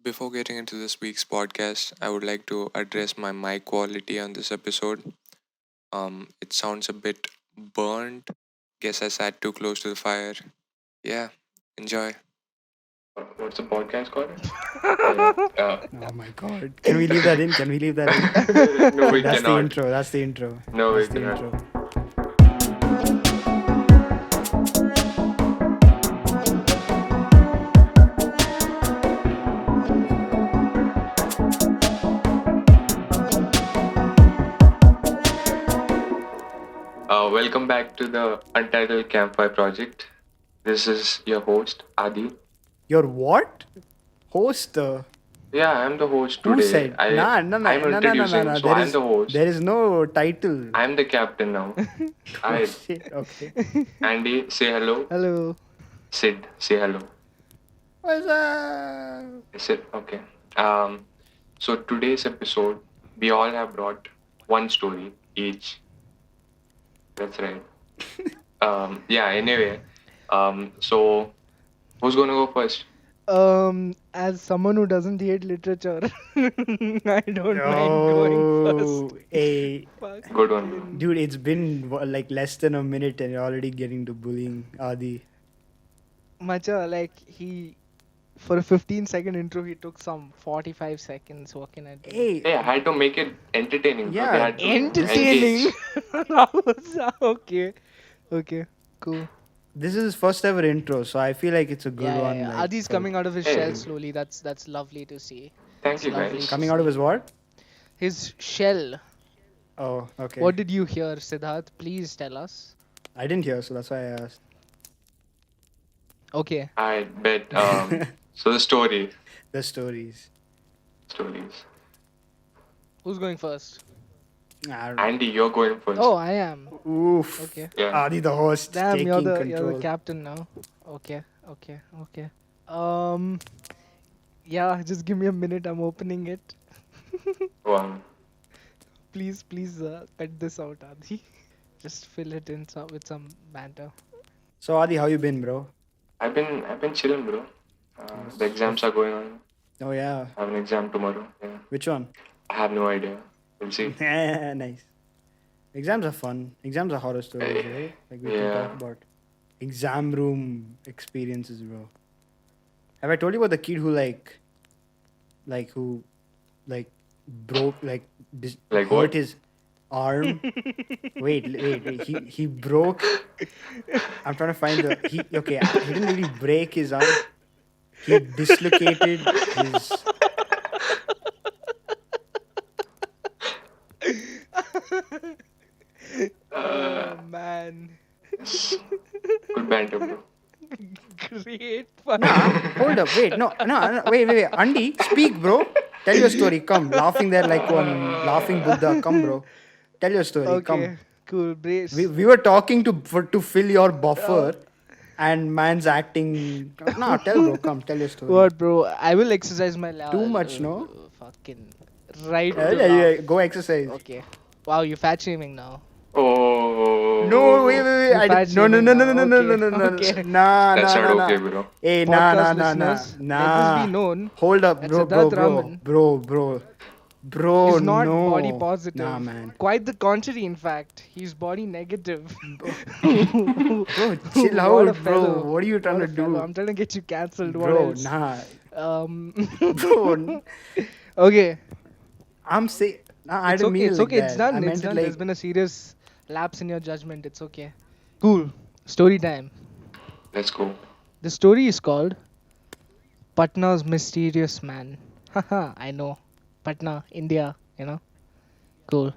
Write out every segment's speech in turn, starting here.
Before getting into this week's podcast, I would like to address my mic quality on this episode. It sounds a bit burnt. Guess I sat too close to the fire. Yeah, enjoy. What's the podcast called? Oh my god. Can we leave that in? Can we leave that in? No, we That's the cannot. intro. That's the intro. No, That's we the cannot. intro. Welcome back to the Untitled Campfire project. This is your host, Adi. Your what? Host? Yeah, I'm the host Who today. said? I'm introducing, so I'm the host. There is no title. I'm the captain now. Hi, Shit, okay. Andy, say hello. Hello. Sid, say hello. What's up? Sid, okay. So today's episode, we all have brought one story each. That's right. Yeah. Anyway, so who's gonna go first? As someone who doesn't hate literature, I don't mind going first. Hey, Fuck. Good one, bro. dude, it's been like less than a minute and you're already getting to bullying Adi. Macha, like for a 15-second intro, he took some 45 seconds. What can I do? Hey, Hey, I had to make it entertaining. bro. Yeah, They had to Entertaining. engage. Okay. Okay. Cool. this is his first ever intro, so I feel like it's a good Yeah, one. yeah, yeah. like, Adi's for- coming out of his Hey. shell slowly. That's lovely to see. Thank you, Lovely. guys. Coming out of his what? His shell. Oh, okay. What did you hear, Siddharth? Please tell us. I didn't hear, so that's why I asked. Okay. I bet. So the stories. The stories. Who's going first? I don't Andy, you're going first. Oh, I am. Oof. Okay. Yeah. Adi, the host, Damn, taking you're control. the captain now. Okay. Yeah, just give me a minute. I'm opening it. Wow. Please, cut this out, Adi. Just fill it in with some banter. So, Adi, how you been, bro? I've been chilling, bro. The exams are going on. Oh, yeah. I have an exam tomorrow. Yeah. Which one? I have no idea. We'll see. Nice. Exams are fun. Exams are horror stories, right? Like we can Yeah. talk about exam room experiences, bro. Have I told you about the kid who who broke Like hurt what? his arm? wait. He broke. I'm trying to find he didn't really break his arm. He dislocated his. Oh man. Good banter, bro. Great fun. Hold up, wait, no, wait. Andy, speak, bro. Tell your story. Come, laughing there like one laughing Buddha. Come, bro. Tell your story. Okay. Come. Cool. Brace. We were talking to fill your buffer, and man's acting. No, tell, bro. Come, tell your story. What, bro? I will exercise my Too much, no? Fucking right. Yeah, to yeah, laugh. yeah, go exercise. Okay. Wow, you're fat shaming now. Oh. No, wait. You're I fat did, no. shaming now. No. Okay. Nah. That's not okay, bro. Hey, Podcast nah. listeners, let this be known. Hold up, that bro. Siddharth Raman Bro, He's not no. body positive. Nah, man. Quite the contrary, in fact. He's body negative. Bro, chill What a out, bro. fellow. What are you trying What to a fellow. do? I'm trying to get you cancelled. What Bro, else? nah. Um. Bro, Okay. I'm saying. Nah, I It's didn't okay. mean it It's like okay. It's that. done. I It's meant done. it There's like. been a serious lapse in your judgment. It's okay. Cool. Story time. Let's go. The story is called Patna's Mysterious Man. Haha, I know. Patna, India, Cool.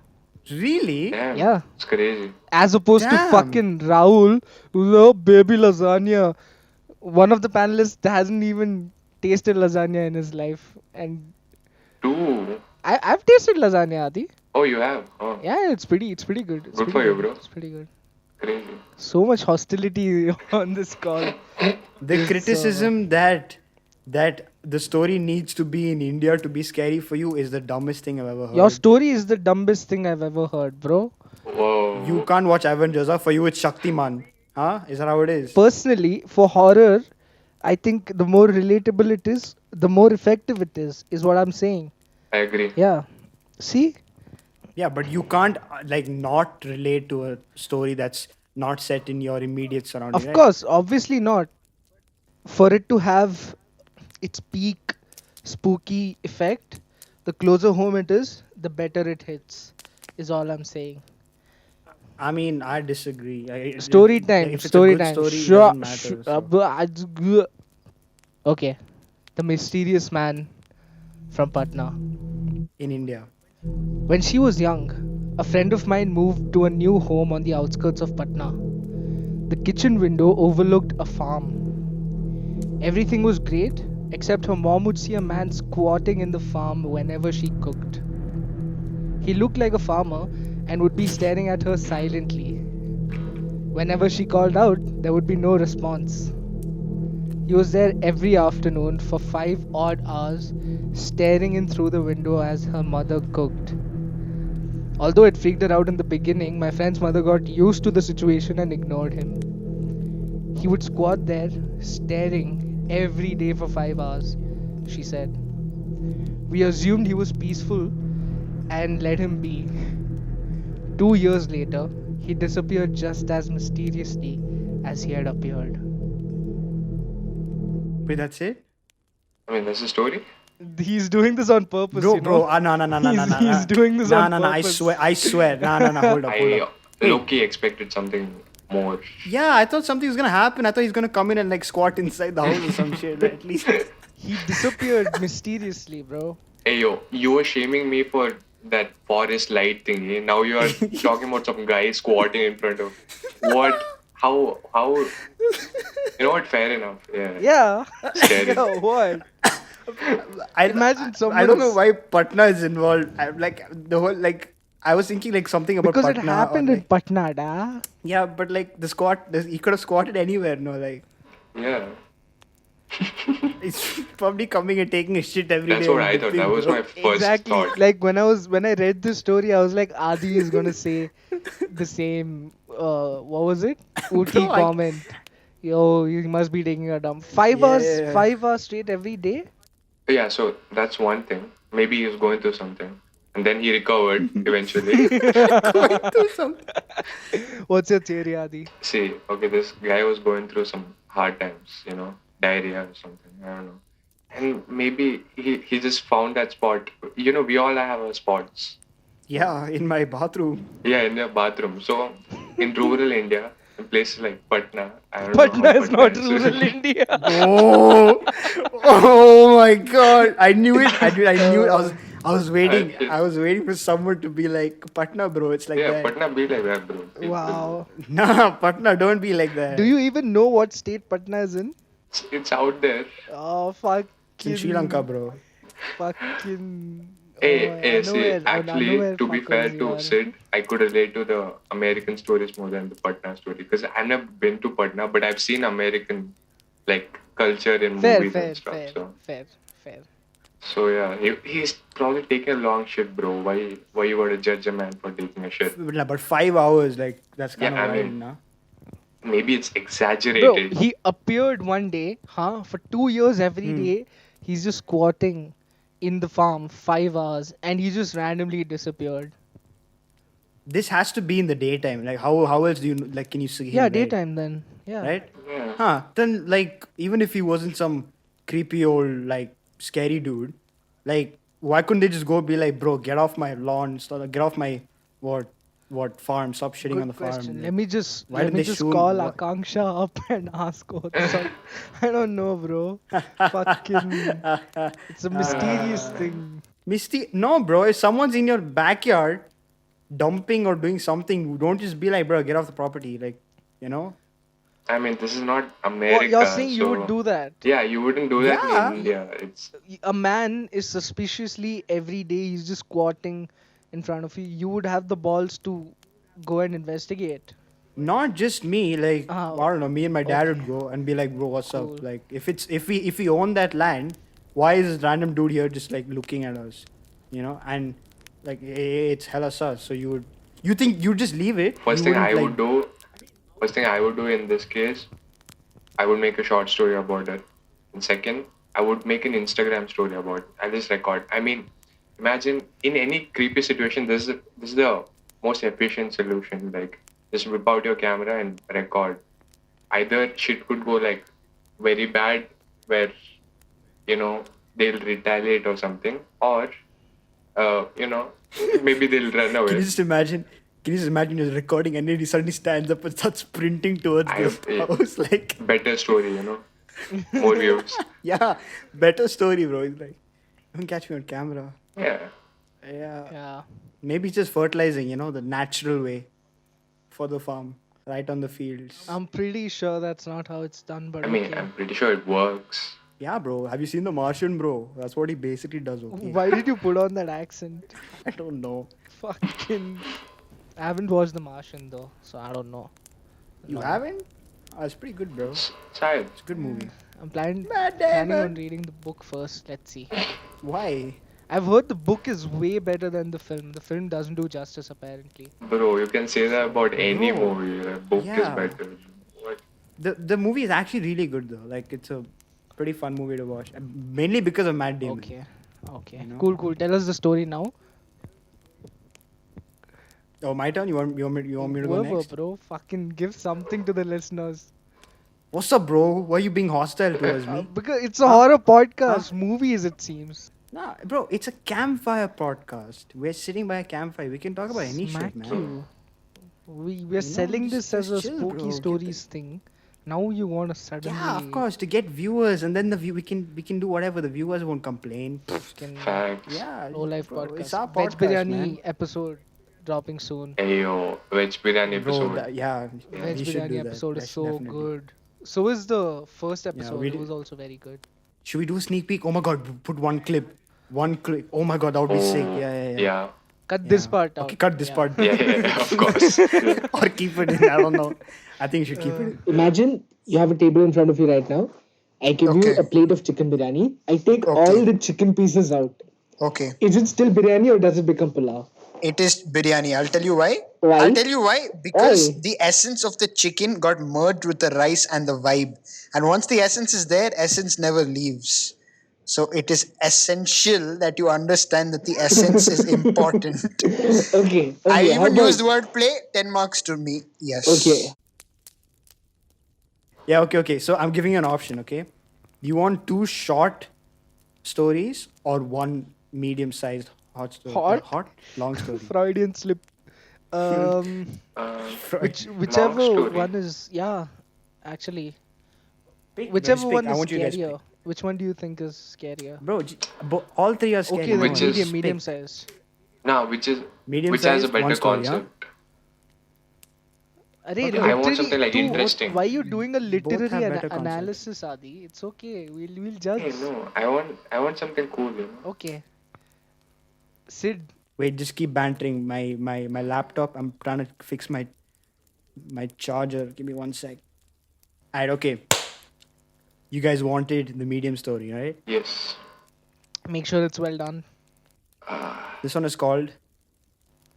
Really? Damn. Yeah. It's crazy. As opposed to Damn. fucking Rahul, who's a baby lasagna. One of the panelists hasn't even tasted lasagna in his life. And Two. I've tasted lasagna, Adi. Oh, you have? Oh, Yeah, it's pretty good. It's Good pretty for you, good. bro. It's pretty good. crazy. So much hostility on this call. The criticism that the story needs to be in India to be scary for you is the dumbest thing I've ever heard. Your story is the dumbest thing I've ever heard, bro. Whoa. You can't watch Avengers, huh? For you it's Shaktiman. Huh? Is that how it is? Personally, for horror, I think the more relatable it is, the more effective it is what I'm saying. I agree. Yeah. See? Yeah, but you can't like not relate to a story that's not set in your immediate surrounding, Of right? course, obviously not. For it to have its peak spooky effect, the closer home it is, the better it hits, is all I'm saying. I mean, I disagree. Story time, If it's a story good time. story, it Sure. doesn't matter. So Okay. The mysterious man from Patna. in India, When she was young, a friend of mine moved to a new home on the outskirts of Patna. The kitchen window overlooked a farm. Everything was great, except her mom would see a man squatting in the farm whenever she cooked. He looked like a farmer and would be staring at her silently. Whenever she called out, there would be no response. He was there every afternoon for 5 odd hours, staring in through the window as her mother cooked. Although it freaked her out in the beginning, my friend's mother got used to the situation and ignored him. He would squat there, staring every day for 5 hours, she said. We assumed he was peaceful and let him be. 2 years later, he disappeared just as mysteriously as he had appeared. wait, that's it, I mean, that's the story. He's doing this on purpose, bro, you know. bro. No, no, no, no, no, no, He's doing this on no, no. purpose. I swear. No, no, no. Hold up, hold I up. Wait. low-key expected something more. Yeah, I thought something was gonna happen. I thought he's gonna come in and like squat inside the house or some shit. At least. He disappeared mysteriously, bro. Hey yo, you were shaming me for that forest light thingy. Now you are talking about some guy squatting in front of what? How? You know what? Fair enough. Yeah. Yeah. Scary. Yeah, what? Imagine someone I don't know is- why Patna is involved. I'm like the whole like. I was thinking like something about Because it Patna. happened or, in like, Patna, da. yeah, but like the squat, he could have squatted anywhere. No, like Yeah. he's probably coming and taking a shit every day. That's what and I thought. dipping, That was bro. my first Exactly. thought. Like when I read this story, I was like, Adi is gonna say the same. What was it? Uti Bro, I- comment. Yo, you must be taking a dump. 5 hours, Yeah. 5 hours straight every day. Yeah. So that's one thing. Maybe he was going through something, and then he recovered eventually. Going through something. What's your theory, Adi? See, okay, this guy was going through some hard times. You know, diarrhea or something. I don't know. And maybe he just found that spot. You know, we all have our spots. Yeah, in my bathroom. Yeah, in your bathroom. So in rural India, in places like Patna, I don't know Patna how is not is. rural India. Oh, oh my God! I knew it. I knew it. I was waiting. I was waiting for someone to be like Patna, bro. It's like Yeah, that. Patna be like that, bro. Wow. Nah, Patna, don't be like that. Do you even know what state Patna is in? It's out there. Oh, fucking. It's in Sri Lanka, bro. Fucking. Hey, Oh, I hey, know see, where- I know actually, where to be fuckers fair you to are. Sid, I could relate to the American stories more than the Patna story because I've never been to Patna, but I've seen American like culture in Fair, movies fair, and stuff. fair, So, fair, fair. so yeah, he's probably taking a long shit, bro. Why you gotta judge a man for taking a shit? But 5 hours, like that's kind of Yeah, I wild, mean, nah? maybe it's Bro, exaggerated. he appeared one day, huh? For 2 years every Hmm. day, he's just squatting in the farm 5 hours and he just randomly disappeared. This has to be in the daytime. Like how else do you like? Can you see him? Yeah, right? daytime then. Yeah. Right? Yeah. Huh? Then like even if he wasn't some creepy old like scary dude, like why couldn't they just go be like, bro, get off my lawn, get off my what farm, stop shitting on Good the farm. question. Like, Let me just why let did me they just shoot- call why- Akanksha up and ask what's up. I don't know, bro. Fucking, it's a mysterious thing. Misty, no, bro. If someone's in your backyard dumping or doing something, don't just be like, bro, get off the property. Like, you know? I mean, this is not What America. you're saying you so- would do that? Yeah, you wouldn't do that Yeah. in India. It's A man is suspiciously every day he's just squatting in front of you. You would have the balls to go and investigate. Not just me. Like, Oh, I don't know. Me and my dad okay. would go and be like, bro, what's Cool. up? Like, if we own that land, why is this random dude here just like looking at us? You know? And like, it's hella sus. So you think you just leave it? first You thing I wouldn't, would do. First thing I would do in this case, I would make a short story about it. And second, I would make an Instagram story about it. I'll just record. I mean, imagine in any creepy situation, this is the most efficient solution. Like, just whip out your camera and record. Either shit could go like very bad, where you know they'll retaliate or something, or you know maybe they'll run Can away. you just imagine? Can you just imagine you're recording and then he suddenly stands up and starts sprinting towards I this house? Like, better story, more views. yeah, better story, bro. He's like, don't catch me on camera. Yeah. Yeah. Yeah. Maybe it's just fertilizing, the natural way for the farm, right on the fields. I'm pretty sure that's not how it's done, but I mean, okay. I'm pretty sure it works. Yeah, bro. Have you seen The Martian, bro? That's what he basically does, okay? Why did you put on that accent? I don't know. Fucking. I haven't watched The Martian though, so I don't know. You No. haven't? Oh, it's pretty good, bro. Child. It's a good movie. I'm planning Matt on Damon. reading the book first. Let's see. Why? I've heard the book is way better than the film. The film doesn't do justice apparently. Bro, you can say that about any Bro. movie. A book is Yeah. better. What? The movie is actually really good, though. Like, it's a pretty fun movie to watch. Mainly because of Matt Damon. Okay. Okay. You know? Cool. Tell us the story now. Oh, my turn? You want me to go Whoever, next? bro. Fucking give something to the listeners. What's up, bro? Why are you being hostile towards me? Because it's a horror podcast. Movies, it seems. Nah, bro, it's a campfire podcast. We're sitting by a campfire. We can talk about any Smack shit, man. you. We're You know, selling just- this as a just chill, spooky bro. Get stories thing. Now you want to suddenly Yeah, of course, to get viewers, and then we can do whatever. The viewers won't complain. fucking Facts. Yeah, low life bro, podcast. It's our Veg podcast, biryani man. episode dropping soon. Ayo, veg biryani Bro, episode. yeah, Veg we should do biryani that. episode is so Definitely. good. So is the first episode. we It did- was also very good. Should we do a sneak peek? Oh my god, put one clip. One clip. Oh my god, that would be sick. Yeah. Yeah. Cut this Yeah. part out. Okay, cut this Yeah. part. Yeah, of course. Yeah. Or keep it in. I don't know. I think you should keep it in. Imagine you have a table in front of you right now. I give you Okay. a plate of chicken biryani. I take Okay. all the chicken pieces out. Okay, Is it still biryani or does it become pulao? it is biryani. I'll tell you why. Why? I'll tell you why. Because Why? the essence of the chicken got merged with the rice and the vibe. And once the essence is there, essence never leaves. So it is essential that you understand that the essence is important. Okay. I how even about- used wordplay, 10 marks to me. Yes. Okay. Yeah, okay. So I'm giving you an option, okay? Do you want two short stories or one medium-sized hot story? Hot? Long story. Freudian slip. Um, whichever story. one is actually Pick, whichever guys, pick. one I is want you guys to scarier. Which one do you think is scarier? Bro, all three are scary. Okay, then Which is- medium size. Now, which has Medium-sized, a better one story, huh? concept. Arey, Okay. literally, I want something like two- interesting. Why are you doing a literary have better concepts. analysis, Adi? It's okay. We'll judge. Hey, no, I want something cool. Okay. Sid, Wait, just keep bantering. My laptop. I'm trying to fix my charger. Give me 1 sec. Alright, okay. You guys wanted the medium story, right? Yes. make sure it's well done. This one is called.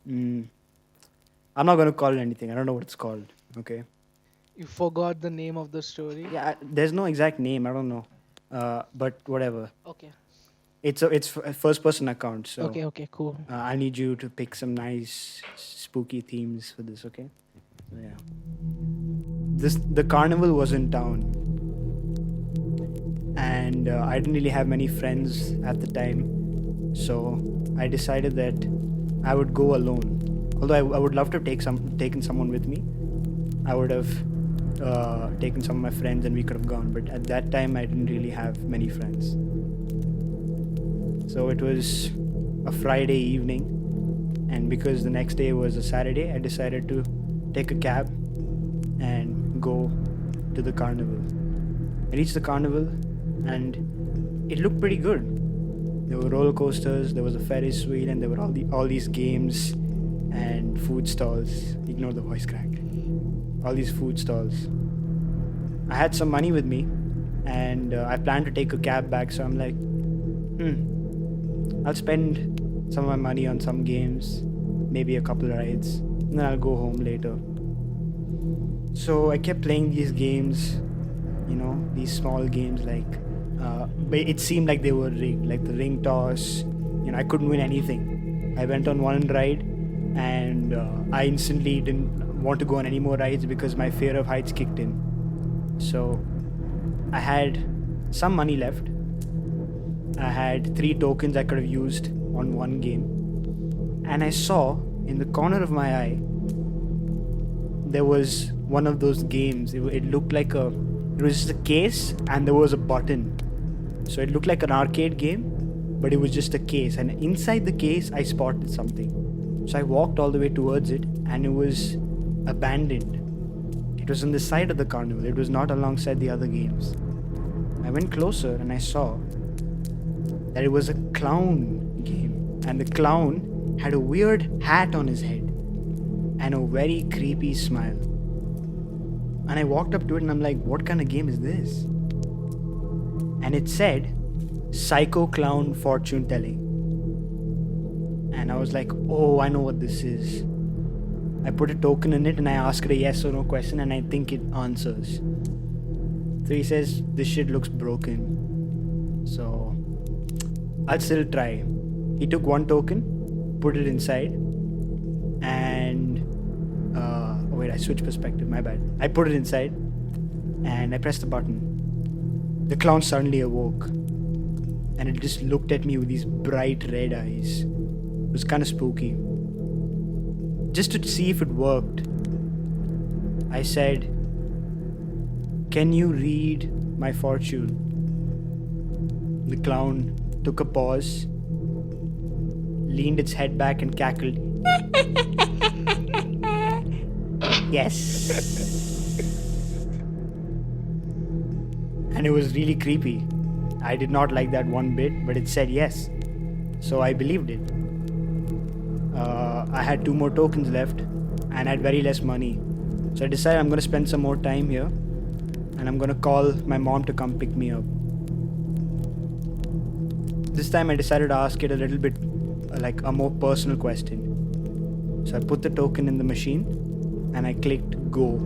I'm not gonna call it anything. I don't know what it's called. Okay. You forgot the name of the story. Yeah, there's no exact name. I don't know. But whatever. Okay. It's a first person account. So Okay, cool. I need you to pick some nice spooky themes for this. Okay. So, yeah. The carnival was in town, and I didn't really have many friends at the time, so I decided that I would go alone. Although I would love to have taken someone with me. I would have taken some of my friends and we could have gone. But at that time, I didn't really have many friends. So it was a Friday evening, and because the next day was a Saturday, I decided to take a cab and go to the carnival. I reached the carnival, and it looked pretty good. There were roller coasters, there was a Ferris wheel, and there were all these games and food stalls. Ignore the voice crack. All these food stalls. I had some money with me, and I planned to take a cab back. So I'm like, I'll spend some of my money on some games, maybe a couple of rides, and then I'll go home later. So I kept playing these games, these small games like But it seemed like they were rigged, like the ring toss. I couldn't win anything. I went on one ride, and I instantly didn't want to go on any more rides because my fear of heights kicked in. So I had some money left. I had 3 tokens I could have used on one game. And I saw in the corner of my eye, there was one of those games. It looked like it was just a case and there was a button. So it looked like an arcade game, but it was just a case. And inside the case, I spotted something. So I walked all the way towards it, and it was abandoned. It was on the side of the carnival. It was not alongside the other games. I went closer and I saw that it was a clown game. And the clown had a weird hat on his head and a very creepy smile. And I walked up to it and I'm like, what kind of game is this? And it said, Psycho Clown Fortune Telling. And I was like, oh, I know what this is. I put a token in it and I asked it a yes or no question, and I think it answers. So he says, this shit looks broken. So I'll still try. He took 1 token, put it inside, and wait, I switched perspective, my bad. I put it inside and I pressed the button. The clown suddenly awoke and it just looked at me with these bright red eyes. It was kind of spooky. Just to see if it worked, I said, can you read my fortune? The clown took a pause, leaned its head back and cackled. Yes. And it was really creepy. I did not like that one bit, but it said yes. So I believed it. I had 2 more tokens left and I had very less money. So I decided I'm going to spend some more time here and I'm going to call my mom to come pick me up. This time I decided to ask it a little bit like a more personal question. So I put the token in the machine and I clicked go.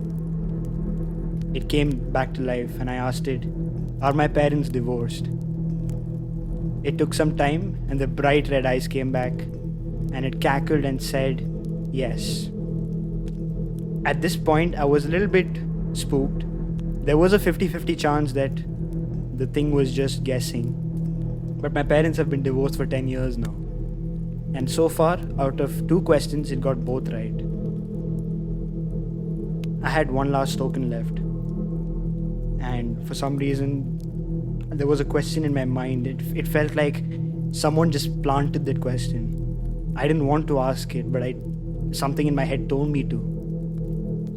It came back to life and I asked it, are my parents divorced? It took some time and the bright red eyes came back and it cackled and said yes. At this point I was a little bit spooked. There was a 50-50 chance that the thing was just guessing. But my parents have been divorced for 10 years now. And so far, out of 2 questions, it got both right. I had 1 last token left. And for some reason, there was a question in my mind. It felt like someone just planted that question. I didn't want to ask it, but something in my head told me to.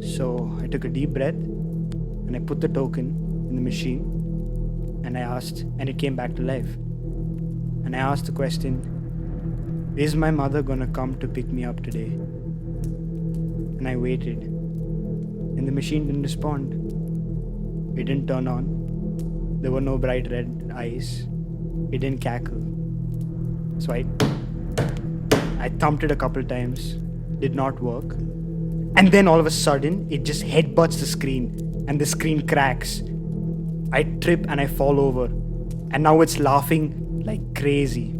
So I took a deep breath and I put the token in the machine and I asked, and it came back to life. And I asked the question, is my mother gonna come to pick me up today? And I waited. And the machine didn't respond. It didn't turn on. There were no bright red eyes. It didn't cackle. So I thumped it a couple times. Did not work. And then all of a sudden, it just headbutts the screen. And the screen cracks. I trip and I fall over. And now it's laughing like crazy.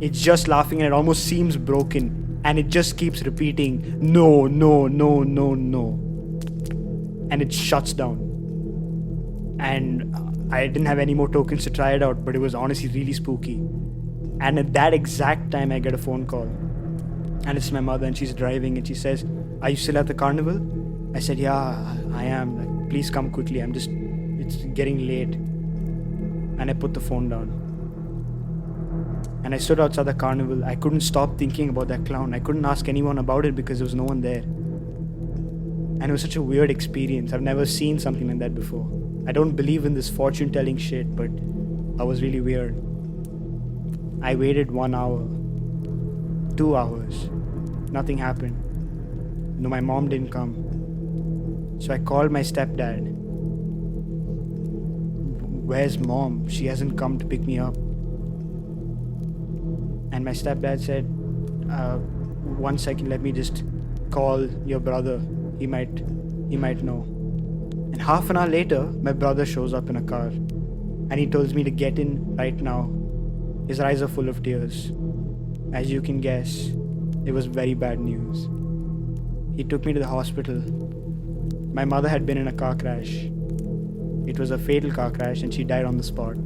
It's just laughing and it almost seems broken. And it just keeps repeating, no, no, no, no, no. And it shuts down. And I didn't have any more tokens to try it out, but it was honestly really spooky. And at that exact time, I get a phone call. And it's my mother and she's driving and she says, are you still at the carnival? I said, yeah, I am. Like, please come quickly. It's getting late. And I put the phone down. And I stood outside the carnival. I couldn't stop thinking about that clown. I couldn't ask anyone about it because there was no one there. And it was such a weird experience. I've never seen something like that before. I don't believe in this fortune telling shit, but I was really weird. I waited 1 hour, 2 hours. Nothing happened. No, my mom didn't come. So I called my stepdad. Where's mom? She hasn't come to pick me up. And my stepdad said, 1 second, let me just call your brother. He might know. And half an hour later, my brother shows up in a car. and he tells me to get in right now. His eyes are full of tears. As you can guess, it was very bad news. He took me to the hospital. My mother had been in a car crash. It was a fatal car crash and she died on the spot.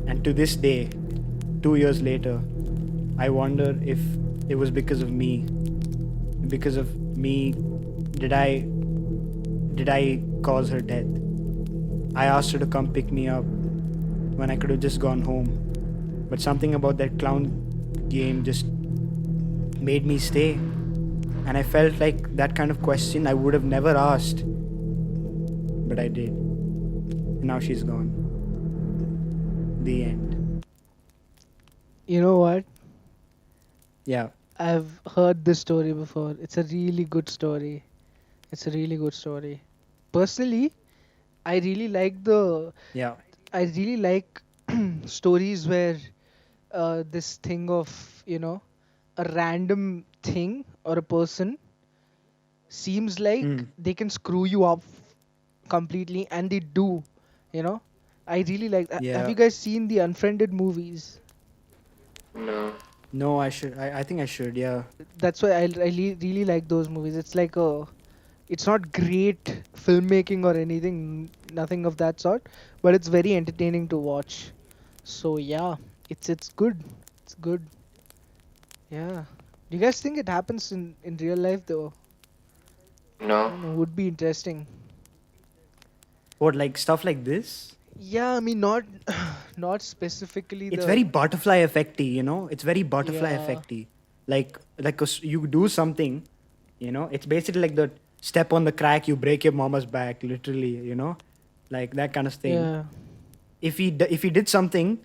And to this day, 2 years later, I wonder if it was because of me. Because of me, did I cause her death? I asked her to come pick me up when I could have just gone home. But something about that clown game just made me stay. And I felt like that kind of question I would have never asked. But I did. And now she's gone. The end. You know what? Yeah. I've heard this story before. It's a really good story. It's a really good story. Personally, I really like the Yeah. I really like stories where this thing of, a random thing or a person seems like Hmm. they can screw you up completely, and they do, you know. I really like that. Have Yeah. you guys seen the Unfriended movies? No. No, I should. I think I should. Yeah. That's why I really like those movies. It's like it's not great filmmaking or anything, nothing of that sort, but it's very entertaining to watch. So yeah, it's good. It's good. Yeah. Do you guys think it happens in real life though? I No. don't know. Would be interesting. What, like stuff like this? Yeah, I mean not not specifically It's very the butterfly effecty, It's very butterfly yeah effecty. Like 'cause you do something, It's basically like the step on the crack, you break your mama's back, literally, like that kind of thing. yeah If he did something,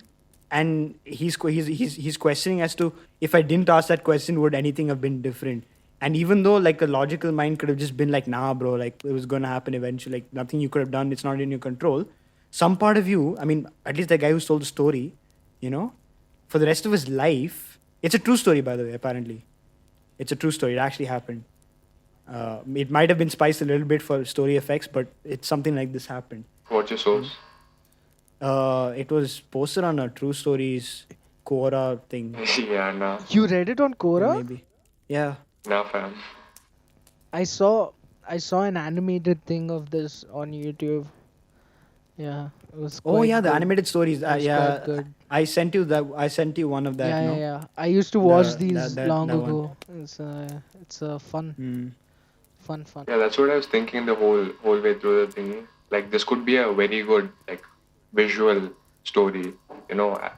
and he's questioning as to, if I didn't ask that question, would anything have been different? And even though like a logical mind could have just been like, nah, bro, like it was gonna happen eventually, like nothing you could have done, it's not in your control. Some part of you, I mean, at least the guy who told the story, you know, for the rest of his life, it's a true story, by the way. Apparently, it's a true story. It actually happened. It might have been spiced a little bit for story effects, but it's something like this happened. What's your source? It was posted on a True Stories Quora thing, Yeah, nah. You read it on Quora? maybe. Yeah. Nah, fam. I saw I saw an animated thing of this on YouTube. Yeah, it was Oh quite yeah, the good. animated stories. It was quite Yeah, good. I sent you that. I sent you one of that. Yeah, yeah, No, yeah. I used to watch the these long that one. ago. It's fun, Hmm. fun. Yeah, that's what I was thinking the whole way through the thing. Like this could be a very good like visual story.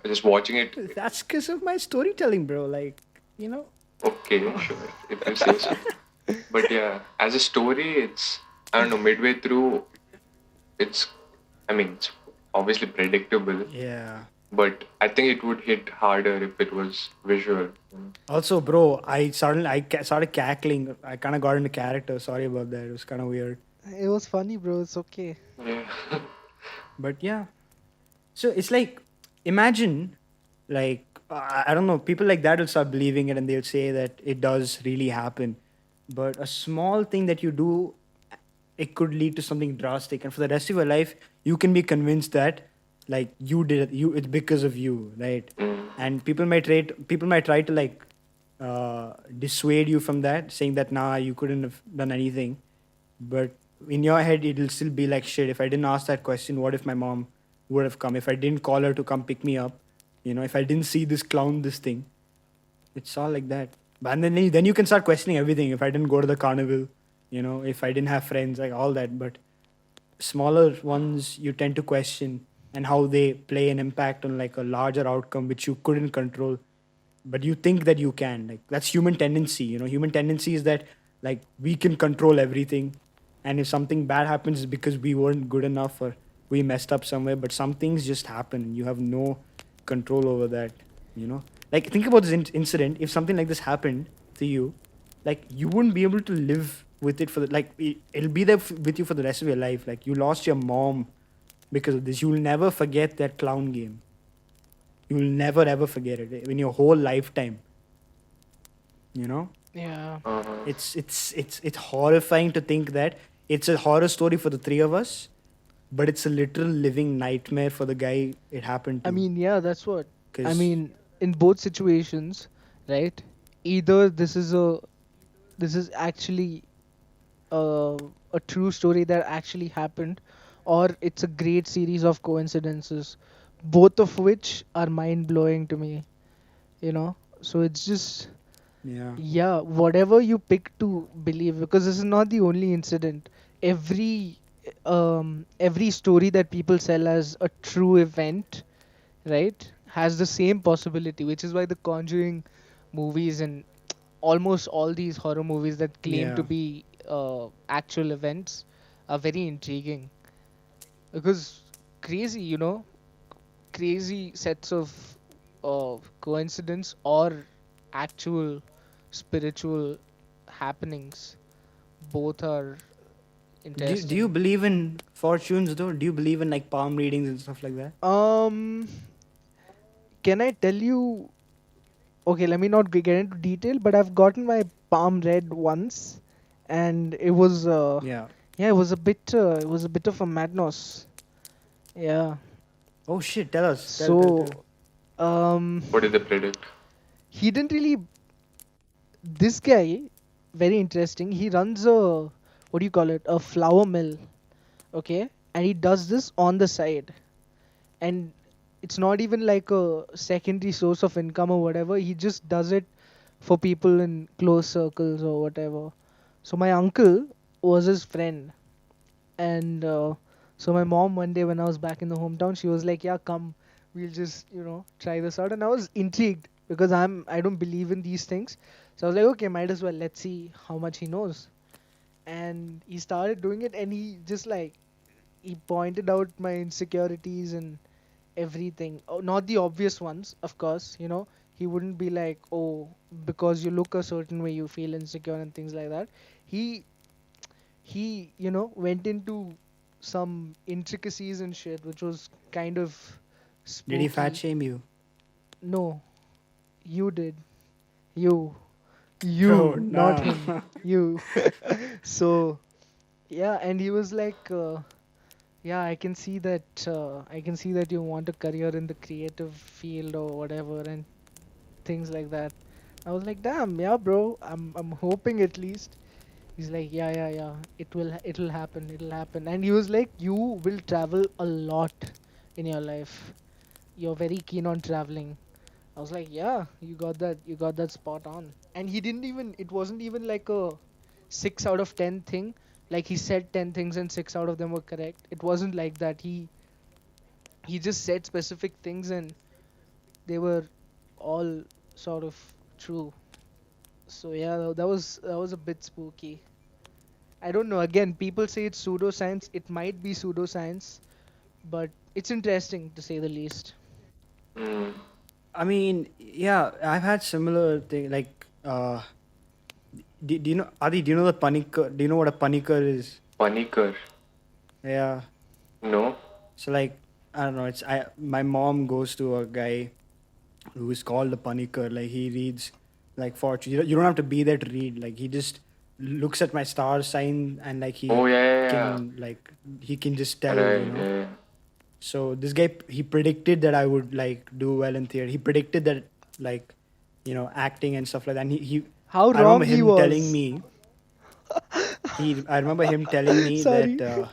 Just watching it. That's because of my storytelling, bro. Like, you know. Okay, sure, if you say so. But yeah, as a story, it's I don't know. Midway through, it's I mean, it's obviously predictable, Yeah. but I think it would hit harder if it was visual. Also, bro, started cackling. I kind of got into character. Sorry about that. It was kind of weird. It was funny, bro. It's okay. Yeah. But yeah. So it's like, imagine, like, I don't know, people like that will start believing it and they'll say that it does really happen. But a small thing that you do, it could lead to something drastic. And for the rest of your life, you can be convinced that, like, you did it, it's because of you, right? And people might try to, like, dissuade you from that, saying that, nah, you couldn't have done anything. But in your head, it'll still be like, shit, if I didn't ask that question, what if my mom would have come? If I didn't call her to come pick me up, if I didn't see this clown, this thing, it's all like that. And then you can start questioning everything. If I didn't go to the carnival, if I didn't have friends, like all that. But smaller ones, you tend to question, and how they play an impact on like a larger outcome which you couldn't control, but you think that you can. Like that's human tendency. Human tendency is that, like, we can control everything, and if something bad happens, it's because we weren't good enough or we messed up somewhere. But some things just happen, and you have no control over that. Like, think about this incident. If something like this happened to you, like, you wouldn't be able to live with it it'll be there with you for the rest of your life. Like, you lost your mom because of this. You'll never forget that clown game. You'll never ever forget it in your whole lifetime. you know Yeah. it's horrifying to think that it's a horror story for the three of us, but it's a literal living nightmare for the guy it happened I to. mean, yeah, that's what. I Because mean, in both situations, right? Either this is actually a true story that actually happened, or it's a great series of coincidences, both of which are mind blowing to me. You know, so it's just, yeah, yeah, whatever you pick to believe, because this is not the only incident. Every every story that people sell as a true event, right, has the same possibility, which is why the Conjuring movies and almost all these horror movies that claim to yeah. be actual events are very intriguing, because crazy, crazy sets of coincidence or actual spiritual happenings, both are Do you interesting. believe in fortunes though? Do you believe in like palm readings and stuff like that? um can I tell you, okay, let me not get into detail, but I've gotten my palm read once, and it was Yeah. yeah, it was a bit of a madness. Yeah. Oh shit! Tell us. Tell. So um What did they predict? he didn't really, this guy, very interesting, he runs a, what do you call it, a flour mill, okay, and he does this on the side, and it's not even like a secondary source of income or whatever, he just does it for people in close circles or whatever. So my uncle was his friend, and so my mom, one day when I was back in the hometown, she was like, yeah, come, we'll just try this out. And I was intrigued because I don't believe in these things, so I was like, okay, might as well, let's see how much he knows. And he started doing it, and he just like, he pointed out my insecurities and everything. Oh, not the obvious ones, of course, he wouldn't be like, oh, because you look a certain way you feel insecure and things like that. He went into some intricacies and shit, which was kind of Did he fat spooky. shame you, No, you did. You. bro? You, not Nah. him. You. So, yeah, and he was like, yeah, I can see that you want a career in the creative field or whatever and things like that. I was like, damn, yeah, bro. I'm hoping at least. He's like, yeah, yeah, yeah. It'll happen. It'll happen. And he was like, you will travel a lot in your life. You're very keen on traveling. I was like, yeah, you got that spot on. And he didn't even, it wasn't even like a 6 out of 10 thing. Like he said 10 things and 6 out of them were correct. It wasn't like that. He just said specific things and they were all sort of true. So yeah, that was a bit spooky. I don't know. Again, people say it's pseudoscience. It might be pseudoscience, but it's interesting to say the least. Mm. I mean, yeah, I've had similar thing. Like, do you know Adi? Do you know the panikar? Do you know what a panikar is? Panikar? Yeah. No. So like, I don't know. It's I. My mom goes to a guy who is called a panikar. Like he reads like fortune. You don't have to be there to read. Like he just looks at my star sign and like Oh he yeah, yeah, can like he can just yeah. tell. Right. Yeah. So this guy he predicted that I would like do well in theater. He predicted that like acting and stuff like that. And he How I remember wrong he him telling was. me he I remember him telling me that Sorry.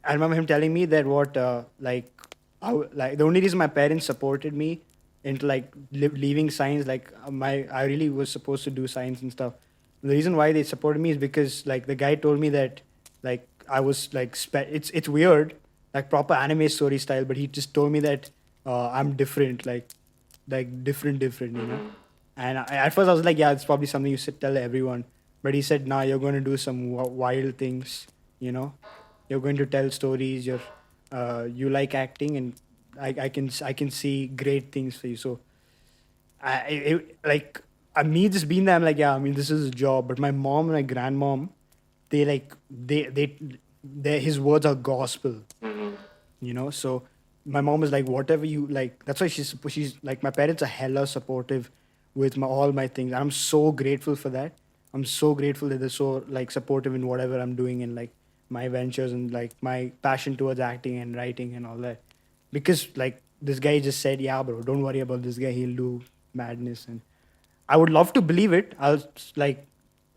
I remember him telling me that what like like the only reason my parents supported me into like leaving science, like my I really was supposed to do science and stuff. The reason why they supported me is because like the guy told me that like I was like it's weird, like proper anime story style, but he just told me that I'm different, like different. And at first I was like, yeah, it's probably something you should tell everyone. But he said, nah, you're going to do some wild things, you know. You're going to tell stories. You like acting, and I can see great things for you. So like me just being there, I'm like, yeah, I mean, this is a job. But my mom and my grandmom, they like they his words are gospel, so my mom is like, whatever you like. That's why she's like, my parents are hella supportive with all my things. I'm so grateful for that. I'm so grateful that they're so like supportive in whatever I'm doing, and like my ventures and like my passion towards acting and writing and all that. Because like this guy just said, yeah, bro, don't worry about this guy. He'll do madness. And I would love to believe it. Like,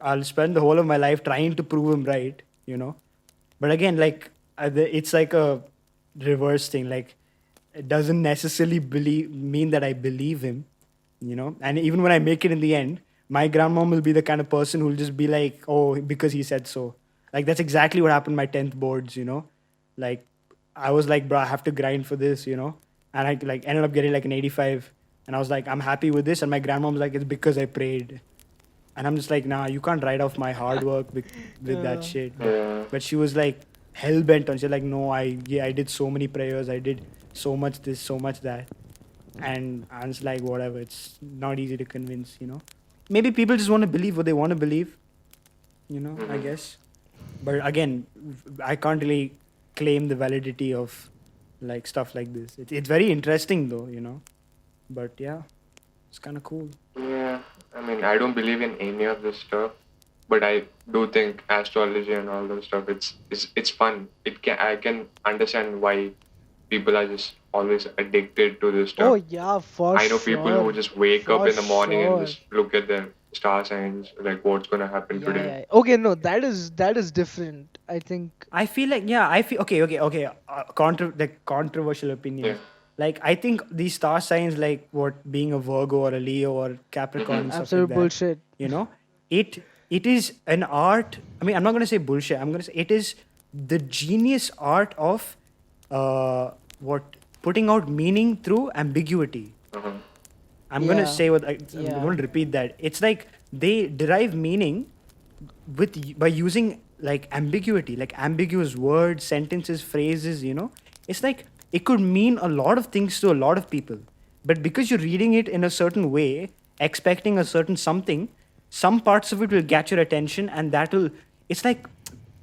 I'll spend the whole of my life trying to prove him right, you know. But again, like, it's like a reverse thing. Like, it doesn't necessarily believe mean that I believe him, you know. And even when I make it in the end, my grandmom will be the kind of person who'll just be like, oh, because he said so. Like, that's exactly what happened in my 10th boards, you know. Like, I was like, bro, I have to grind for this, you know. And I like ended up getting like an 85. And I was like, I'm happy with this. And my grandmom was like, it's because I prayed. And I'm just like, nah, you can't write off my hard work with that Yeah. shit. Yeah. But she was like hell bent on. She's like, no, I did so many prayers. I did so much this, so much that. And I was like, whatever. It's not easy to convince, you know. Maybe people just want to believe what they want to believe, you know. I guess. But again, I can't really claim the validity of like stuff like this. It's very interesting though, you know. But yeah, it's kind of cool. Yeah, I mean, I don't believe in any of this stuff, but I do think astrology and all those stuff. It's fun. I can understand why people are just always addicted to this Oh stuff. yeah, for I know people sure. who just wake up For in the morning and sure. just look at their star signs, like what's gonna happen Yeah, today. yeah. Okay, no, that is different. I think. I feel like yeah, I feel okay. Like controversial Yeah. opinion. Like I think these star signs, like what being a Virgo or a Leo or Capricorn and stuff like Absolute that, bullshit. you know, it is an art. I mean, I'm not gonna say bullshit. I'm gonna say it is the genius art of what putting out meaning through ambiguity. Uh-huh. I'm gonna Yeah. say I'm Yeah. going to repeat that. It's like they derive meaning by using like ambiguity, like ambiguous words, sentences, phrases. You know, it's like it could mean a lot of things to a lot of people, but because you're reading it in a certain way, expecting a certain something, some parts of it will get your attention, and that will. It's like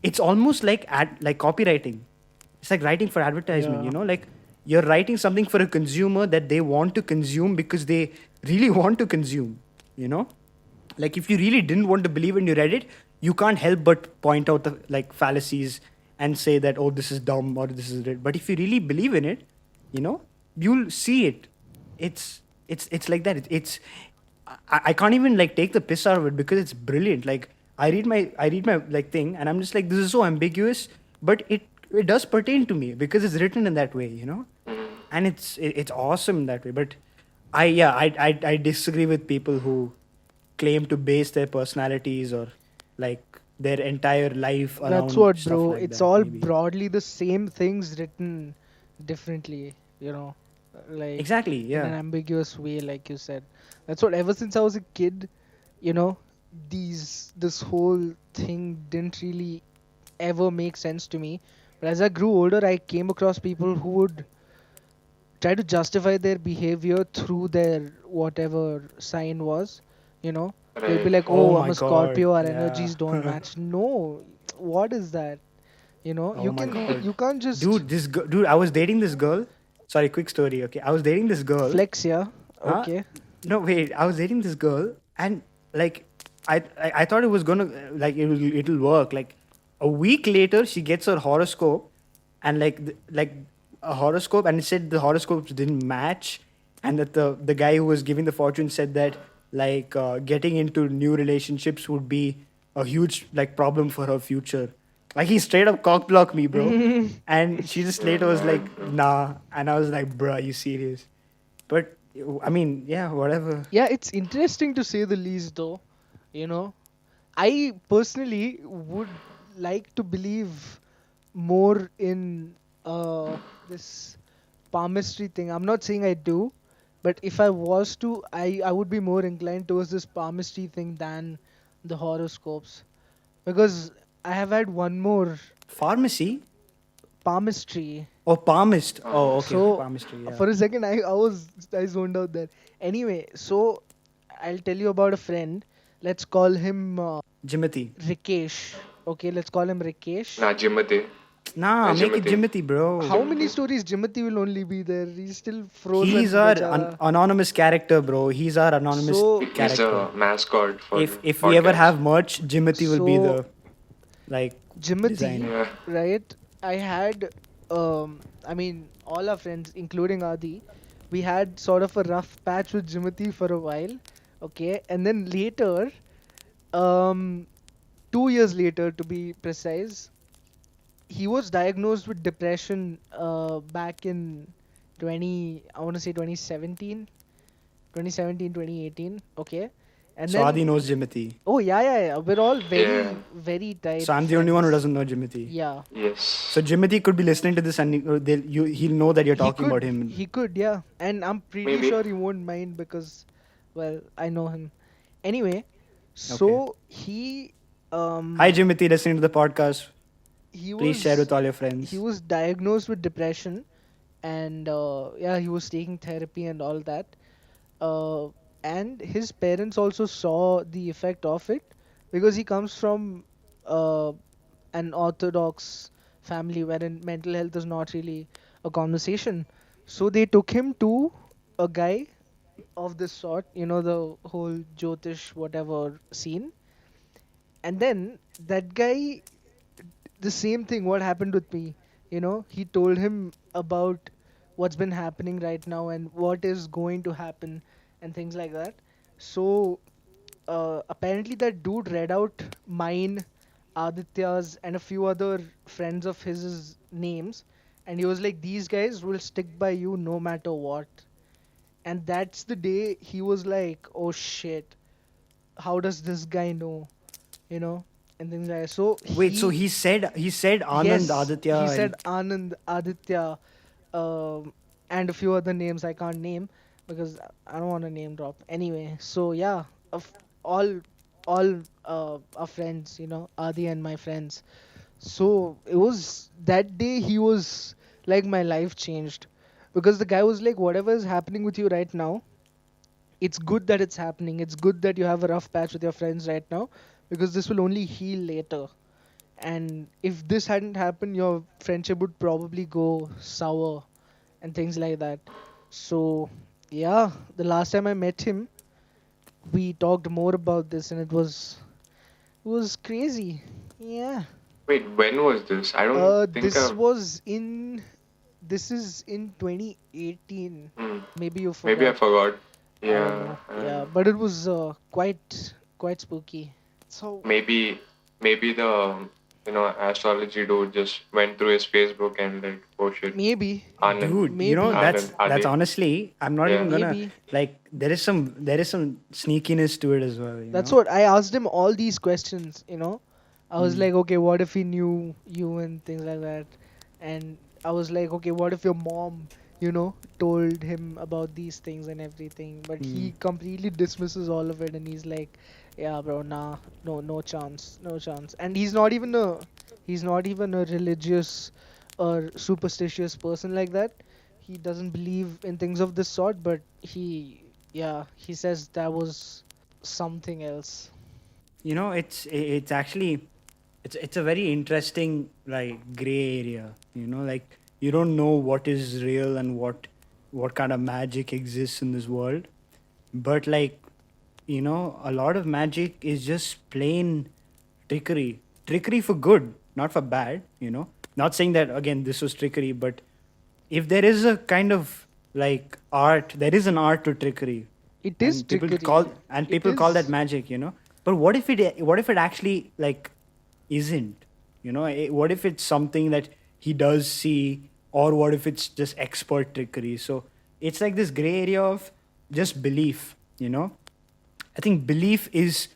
it's almost like like copywriting. It's like writing for advertisement, you Yeah. know, like you're writing something for a consumer that they want to consume because they really want to consume, you know. Like if you really didn't want to believe and you read it, you can't help but point out the like fallacies and say that, oh, this is dumb or this is it. But if you really believe in it, you know, you'll see it. It's like that. I can't even like take the piss out of it because it's brilliant. Like I read my like thing and I'm just like, this is so ambiguous, but it does pertain to me because it's written in that way, you know. And it's awesome that way. But I disagree with people who claim to base their personalities or like their entire life That's around what, stuff bro. like It's that. all Maybe broadly the same things written differently, you know, like exactly, in an yeah. ambiguous way, like you said. That's what, ever since I was a kid, you know, this whole thing didn't really ever make sense to me. But as I grew older, I came across people who would try to justify their behavior through their whatever sign was, you know. They'll be Right. like, Oh oh, I'm my a god, Scorpio, our yeah. energies don't match. No, what is that? You know, Oh my god, you can't just dude, dude, I was dating this girl. Sorry, quick story. Okay, I was dating this girl. flex, yeah. Huh? Okay. No, wait. I was dating this girl, and like, I thought it was gonna like it'll work. Like, a week later, she gets her horoscope, and like a horoscope, and it said the horoscopes didn't match, and that the guy who was giving the fortune said that like getting into new relationships would be a huge like problem for her future. Like he straight up cock blocked me, bro. And she just Oh later was God, like, bro. nah. And I was like, bruh, are you serious? But I mean, yeah, whatever. Yeah, it's interesting to say the least, though. You know, I personally would like to believe more in this palmistry thing. I'm not saying I do, but if I was to, I would be more inclined towards this palmistry thing than the horoscopes, because I have had one more Pharmacy palmistry. or palmist? Oh, okay, okay, So palmistry. Yeah. for a second, I zoned out there. Anyway, so I'll tell you about a friend. Let's call him Jimothy. Rikesh. Okay, let's call him Rikesh. Nah, Jimothy. Nah, make it Jimothy. Jimothy, bro. How many stories Jimothy will only be there? He's still He's frozen, our bechara. anonymous character, bro. He's our anonymous So He's character. a mascot for the If we ever podcast. have merch, Jimothy will be so the like Jimothy, design. Yeah. right? I had, I mean, all our friends, including Adi, we had sort of a rough patch with Jimothy for a while, okay? And then later, um, 2 years later to be precise, he was diagnosed with depression back in I want to say 2017, 2017, 2018, okay? And So Adi then, knows Jimothy. oh, yeah, yeah, yeah, we're all Yeah. very, very So tight I'm the only one who friends. doesn't know Jimothy. Yeah. So Yes. Jimothy could be listening to this and he'll know that you're talking about him. He could, yeah. And I'm pretty Maybe. sure he won't mind because, well, I know him. Anyway, Okay. so Hi, um, Jimothy, listening to the podcast. he Please share was, with all your he friends. was diagnosed with depression, and yeah, he was taking therapy and all that. Uh, and his parents also saw the effect of it because he comes from uh, an orthodox family wherein mental health is not really a conversation. So they took him to a guy of this sort, the whole Jyotish whatever scene. And then that guy, the same thing, what happened with me, he told him about what's been happening right now and what is going to happen and things like that. So apparently that dude read out mine, Aditya's, and a few other friends of his names, and he was like, "These guys will stick by you no matter what." And that's the day he was like, "Oh shit, how does this guy know?" You know, and things like that. So Wait, so he said Anand, yes, Aditya, he said and Anand, Aditya, um, and a few other names I can't name because I don't want to name drop. Anyway, so yeah, of all our friends, Adi and my friends. So it was that day he was like my life changed because the guy was like, whatever is happening with you right now, it's good that it's happening. It's good that you have a rough patch with your friends right now because this will only heal later. And if this hadn't happened, your friendship would probably go sour and things like that. So, yeah, the last time I met him, we talked more about this, and it was crazy. Yeah. Wait, when was this? I don't think This I've. was in this is in 2018. Hmm. Maybe you Maybe I forgot. forgot. I don't Yeah. know. Yeah, but it was quite spooky. So Maybe, maybe the astrology dude just went through his Facebook and like, oh shit, maybe, Anand, dude, maybe, that's Anand, that's Adi. honestly, I'm not Yeah. even gonna maybe. like. There is some sneakiness to it as well. That's what I asked him all these questions. I was Hmm. like, okay, what if he knew you and things like that? And I was like, okay, what if your mom, told him about these things and everything? But Hmm. he completely dismisses all of it and he's like, yeah, bro, nah, no, no chance, no chance. And he's not even a religious or superstitious person like that. He doesn't believe in things of this sort, but yeah, he says that was something else. It's actually it's a very interesting like gray area. Like you don't know what is real and what kind of magic exists in this world. But like a lot of magic is just plain trickery for good, not for bad. Not saying that again this was trickery, but if there is a kind of like art, there is an art to trickery, It is and trickery. It people call that is. magic. But what if it actually like isn't? What if it's something that he does see, or what if it's just expert trickery? So it's like this gray area of just belief. I think belief is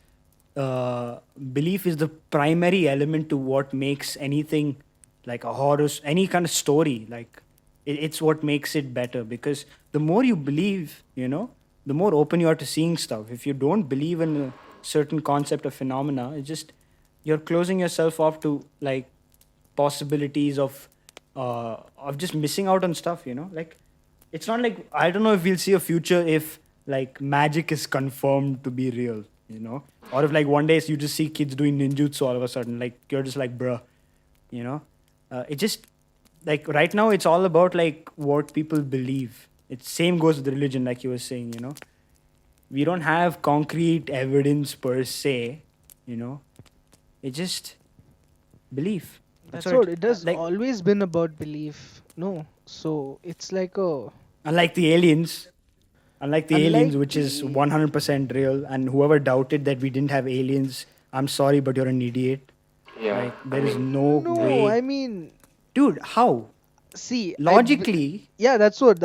the primary element to what makes anything like a horror, any kind of story. Like it's what makes it better, because the more you believe, the more open you are to seeing stuff. If you don't believe in a certain concept or phenomena, it's just you're closing yourself off to like possibilities of just missing out on stuff. Like it's not like I don't know if we'll see a future if like magic is confirmed to be real. Or if like one day you just see kids doing ninjutsu all of a sudden, like you're just like bruh. you know it just like right now it's all about like what people believe. It's same goes with religion, like you were saying. We don't have concrete evidence per se. you know it just belief. That's That's what what it it has like. always been about belief. No, so it's like a Unlike the aliens, unlike the aliens, unlike which is the 100% real, and whoever doubted that we didn't have aliens, I'm sorry, but you're an idiot. Yeah, Like I there is mean, no no, I way, mean, dude. How see, logically? yeah, that's what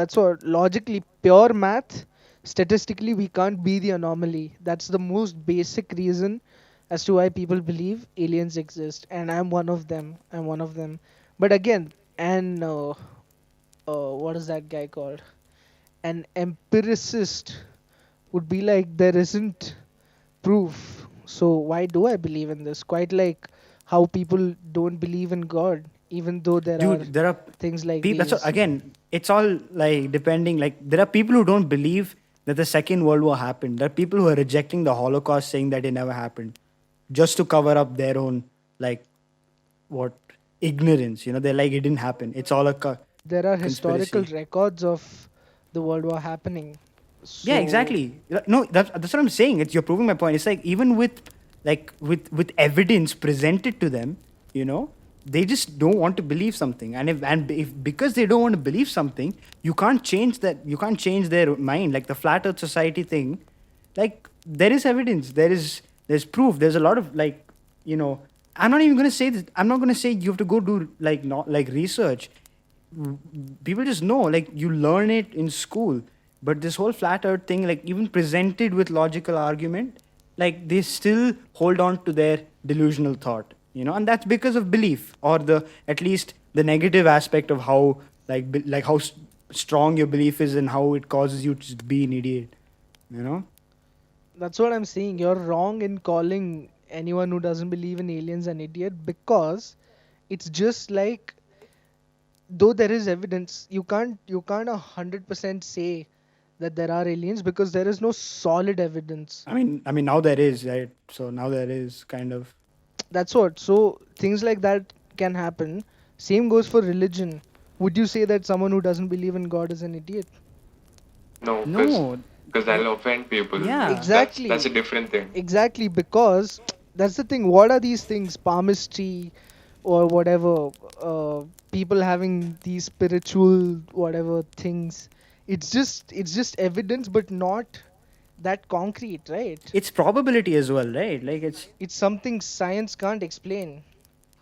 logically, pure math, statistically, we can't be the anomaly. That's the most basic reason as to why people believe aliens exist, and I'm one of them. I'm one of them. But again, and what is that guy called? An empiricist would be like, there isn't proof. So why do I believe in this? Quite like how people don't believe in God, even though there are Dude, there are things like people. That's what, these. again. It's all like depending. Like there are people who don't believe that the Second World War happened. There are people who are rejecting the Holocaust, saying that it never happened, just to cover up their own like what ignorance. They're like it didn't happen. It's all a There are historical conspiracy. records of the World War happening. Yeah, So exactly. No, that's what I'm saying. It's you're proving my point. It's like even with with evidence presented to them, you know, they just don't want to believe something. And if because they don't want to believe something, you can't change that. You can't change their mind. Like the flat Earth society thing, like there is evidence. There's proof. There's a lot of I'm not even gonna say that. I'm not gonna say you have to go do like not like research. People just know, like you learn it in school, but this whole flat earth thing, like even presented with logical argument, like they still hold on to their delusional thought, and that's because of belief, or the at least the negative aspect of how like how strong your belief is and how it causes you to just be an idiot, you know that's what I'm saying. You're wrong in calling anyone who doesn't believe in aliens an idiot, because it's just like, though there is evidence, you can't 100% say that there are aliens because there is no solid evidence. I mean now there is, right? So now there is kind of. That's what. So things like that can happen. Same goes for religion. Would you say that someone who doesn't believe in God is an idiot? no, because No. that'll offend people. Yeah. That's a Exactly. different thing. Exactly, because that's the thing. What are these things? Palmistry or whatever. People having these spiritual whatever things. It's just evidence, but not that concrete, right? It's probability as well, right? Like It's something science can't explain,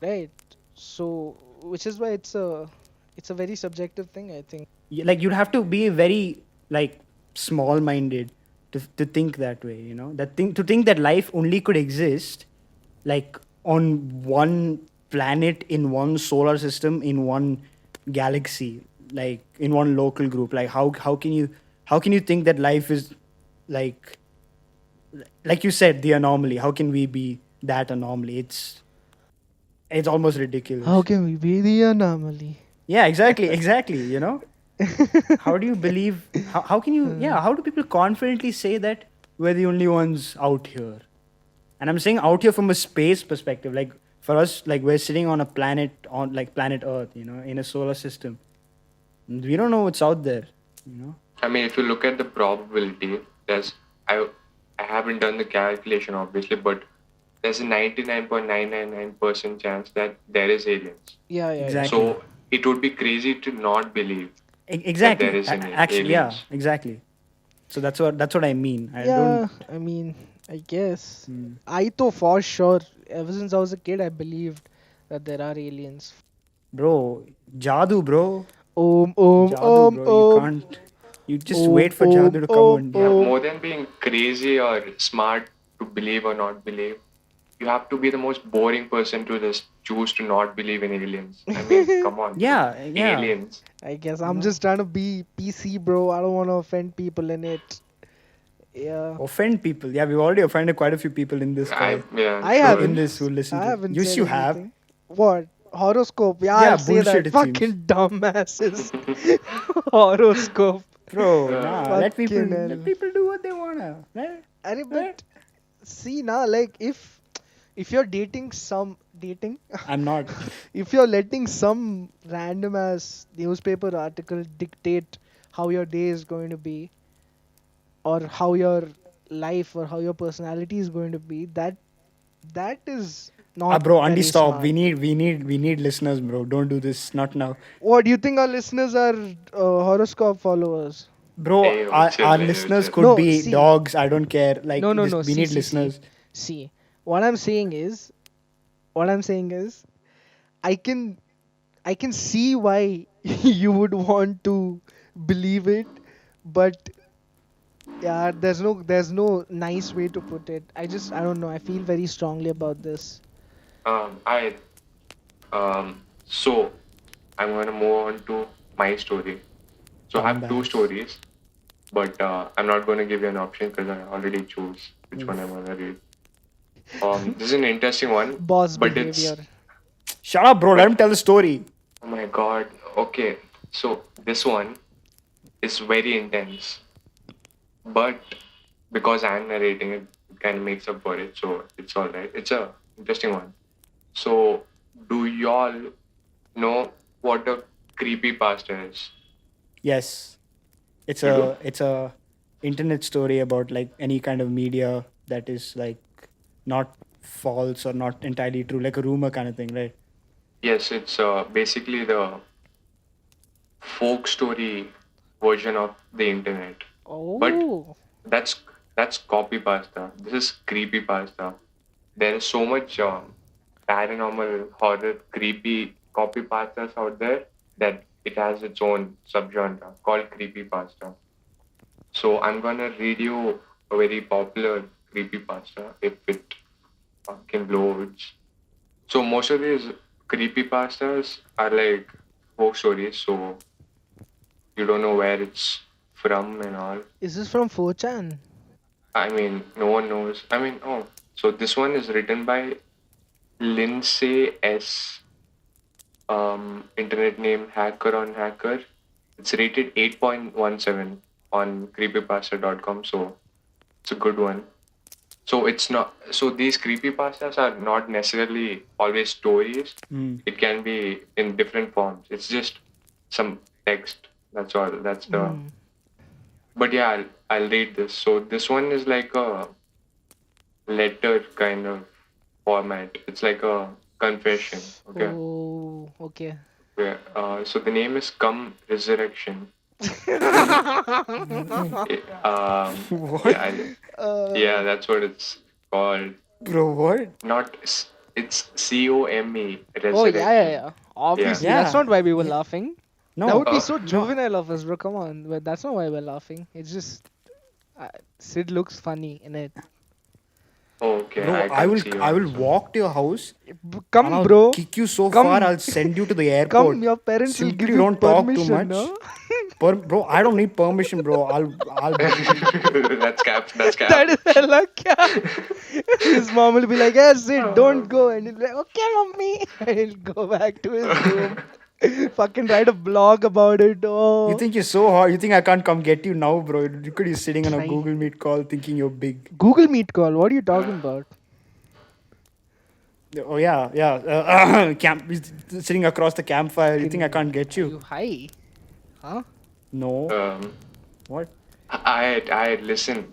right? So, which is why it's a very subjective thing, I think. like you'd have to be very like small minded to think that way, that thing to think that life only could exist like on one planet in one solar system in one galaxy, like in one local group. Like how can you think that life is like like you said, the anomaly? How can we be that anomaly? It's almost How ridiculous. can we be the anomaly? Yeah, exactly. How do you believe, how can you, Uh, yeah, how do people confidently say that we're the only ones out here? And I'm saying out here from a space perspective, like for us, like we're sitting on a planet, on like planet earth, in a solar system. We don't know what's out there, you know I mean, if you look at the probability, there's I I haven't done the calculation obviously, but there's a 99.999% chance that there is aliens. yeah, yeah, yeah. exactly. So it would be crazy to not believe that there Exactly. is any Actually, yeah, aliens. exactly. So that's what I mean. I don't. Yeah, I mean, I guess. Hmm. I thought for sure, ever since I was a kid, I believed that there are aliens. Bro, jadoo, bro. Om, om, Jadoo, om, bro. You om, can't. You just om, wait for om, jadoo to come om, on. Yeah, Yeah. om. more than being crazy or smart to believe or not believe, you have to be the most boring person to just choose to not believe in aliens. I mean, come on, bro. Yeah, yeah. Aliens. I guess You I'm know, just trying to be PC, bro. I don't want to offend people in it. Yeah. offend people. Yeah, we've already offended quite a few people in this call. Yeah, I sure. In haven't. this who listen I to. haven't Yes, said you have. anything. What? Horoscope. Yeah, Yeah, I'll say bullshit. that. It seems, Fucking dumbasses. Horoscope. bro. Nah, Fucking let hell. people do what they wanna. Right? Arey, Right? but see now, like if you're dating, I'm not. if you're letting some random ass newspaper article dictate how your day is going to be, or how your life or how your personality is going to be, that is Not Bro, Andy, very stop. smart. We need listeners, bro. Don't do this. Not now. What do you think our listeners are horoscope followers? Bro, Ayo, chill, our ayo, listeners chill. could No, be see. dogs. I don't care. Like, No, no, this, no. we See, need see, see. listeners. See. What I'm saying is, what I'm saying is, I can, I can see why you would want to believe it, but yeah, there's no nice way to put it. I don't know. I feel very strongly about this. I so I'm gonna move on to my story. So I have two Dumbass. stories, but I'm not gonna give you an option because I already chose which one I'm Oof. gonna read. This is an interesting one, Boss but it's behavior. Shut up, bro. Let but him tell the story. oh my god. Okay, so this one is very intense, but because I'm narrating it, it kind of makes up for it, so it's all right. It's a interesting one. So, do y'all know what a creepy pasta is? Yes. You do? It's a internet story about like any kind of media that is like not false or not entirely true, like a rumor kind of thing, right? Yes, it's basically the folk story version of the internet. But Oh, that's that's copy pasta. This is creepy pasta. There is so much paranormal, horror, creepy copy pastas out there that it has its own subgenre called creepy pasta. So I'm gonna read you a very popular creepy pasta if it fucking loads. So most of these creepy pastas are like folk stories, so you don't know where it's from and all. is this from 4chan? I mean, no one knows. I mean, oh, so this one is written by Lindsay S. Internet name Hacker on Hacker. It's rated 8.17 on creepypasta.com, so it's a good one. So it's not. So these creepypastas are not necessarily always stories. Mm. It can be in different forms. It's just some text. That's all. That's the. Mm. But yeah, I'll read this. So this one is like a letter kind of format. It's like a confession. Okay. Oh, okay. Yeah. So the name is Come Resurrection. What? Yeah. uh, Yeah. That's what it's called. Bro, what? Not. It's COME oh yeah, Resurrection. yeah, yeah. Yeah. Obviously, that's Yeah. not why we were Yeah. laughing. That No. would be so No. juvenile of us, bro. Come on, but that's not why we're laughing. It's just Sid looks funny in it. Okay, Bro, I can't see you. I will walk to your house and Come, I'll bro. kick you so Come. far I'll send you to the Come, airport. your parents will give Simply you don't talk too permission, much. no? Bro, I don't need permission, bro. I'll That's cap. That's cap. That is hella cap. His mom will be like, yes, Sid, don't go. And he'll be like, okay, mommy. And he'll go back to his room. Fucking write a blog about it. Oh. You think you're so hot? You think I can't come get you now, bro? You could be sitting on a Try. Google Meet call thinking you're big. Google Meet call. What are you talking about? Oh yeah, yeah. Sitting across the campfire. You think I can't get You you? high? Huh? No. Um, What? I listen.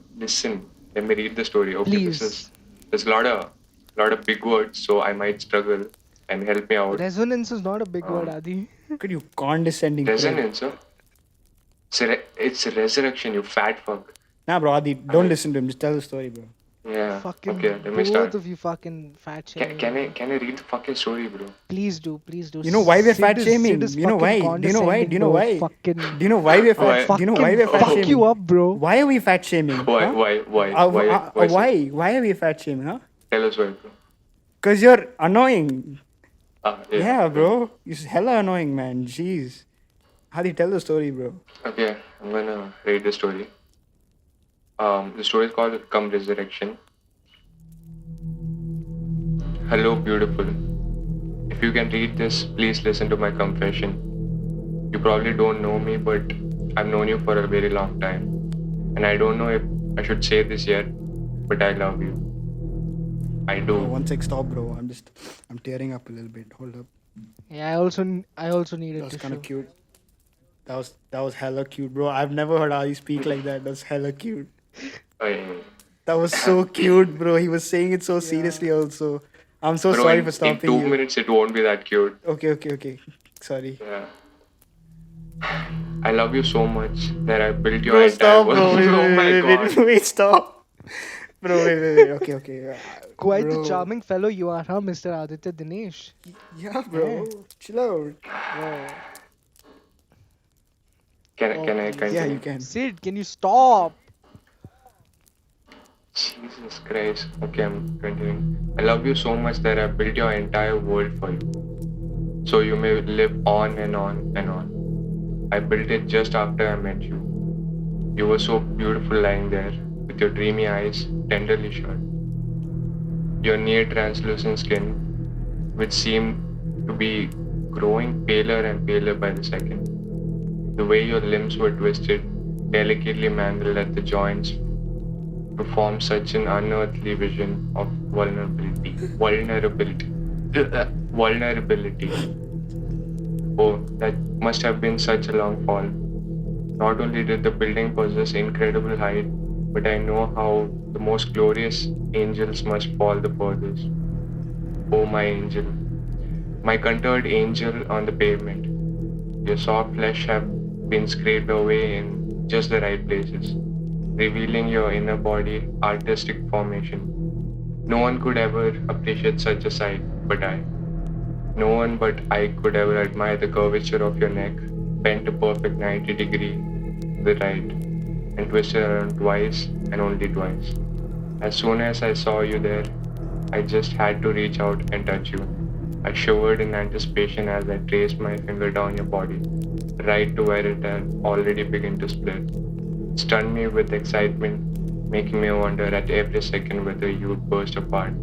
Let me read the story. Okay, Please. there's a lot of big words, so I might struggle and help me out. Resonance is not a big word, Adi. Look at you condescending prick. Resonance, huh? It's resurrection, you fat fuck. Nah, bro, Adi, don't listen to him. Just tell the story, bro. Yeah. Fucking Okay, let me both start. of you fucking fat shaming. Can I read the fucking story, bro? Please do, please do. You know why we're Sid fat is- shaming? Sid is You know fucking why? Do you know why? Do you know condescending, why? bro. Fucking, Do you know why we're Why? fat? Do you know why fucking we're fat fuck shaming? you up, bro. Why are we fat shaming? Why? Huh? Why? Why? Why are we fat shaming? Huh? Tell us why, bro. Cause you're annoying. Ah, Yeah, bro. You're hella annoying, man. Jeez. How do you tell the story, bro? Okay, I'm gonna read the story. The story is called Come Resurrection. Hello, beautiful. If you can read this, please listen to my confession. You probably don't know me, but I've known you for a very long time. And I don't know if I should say this yet, but I love you. I Oh, do. one sec, stop, bro. I'm tearing up a little bit. Hold up. Yeah, I also needed That was to kind show. of cute. That was hella cute, bro. I've never heard Ali speak like that. That's hella cute. I, That was so cute, bro. He was saying it so seriously, also. I'm so Bro, sorry for in stopping two you. minutes it won't be that cute. Okay, okay, okay. Sorry. Yeah. I love you so much that I built your Bro, entire stop, world. bro. Wait, Oh my wait, wait, god. wait, wait, wait, stop. Bro, wait, wait, wait. Okay, okay. Quite the Bro. charming fellow you are, huh, Mr. Aditya Dinesh? Yeah, Eh? bro. Chill out. Bro. Can I Okay, Yeah, continue? you can. Sid, can you stop? Jesus Christ. Okay, I'm continuing. I love you so much that I built your entire world for you. So you may live on and on and on. I built it just after I met you. You were so beautiful lying there, with your dreamy eyes tenderly shut, your near translucent skin, which seemed to be growing paler and paler by the second. The way your limbs were twisted, delicately mangled at the joints to form such an unearthly vision of vulnerability. Vulnerability. Vulnerability. Oh, that must have been such a long fall. Not only did the building possess incredible height, but I know how the most glorious angels must fall the furthest. Oh, my angel, my contoured angel on the pavement. Your soft flesh have been scraped away in just the right places, revealing your inner body artistic formation. No one could ever appreciate such a sight but I. No one but I could ever admire the curvature of your neck, bent a perfect 90-degree to the right, and twisted around twice and only twice. As soon as I saw you there, I just had to reach out and touch you. I shivered in anticipation as I traced my finger down your body, right to where it had already begun to split. It stunned me with excitement, making me wonder at every second whether you would burst apart.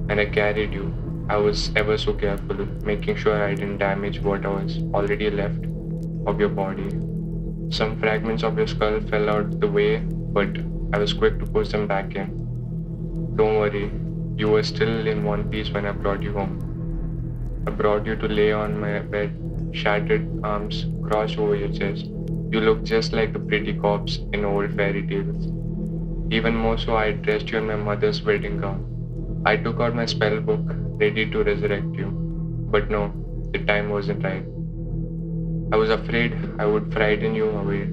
And I carried you. I was ever so careful, making sure I didn't damage what was already left of your body. Some fragments of your skull fell out the way, but I was quick to push them back in. Don't worry, you were still in one piece when I brought you home. I brought you to lay on my bed, shattered arms crossed over your chest. You look just like the pretty corpse in old fairy tales. Even more so, I dressed you in my mother's wedding gown. I took out my spell book, ready to resurrect you. But no, the time wasn't right. I was afraid I would frighten you away,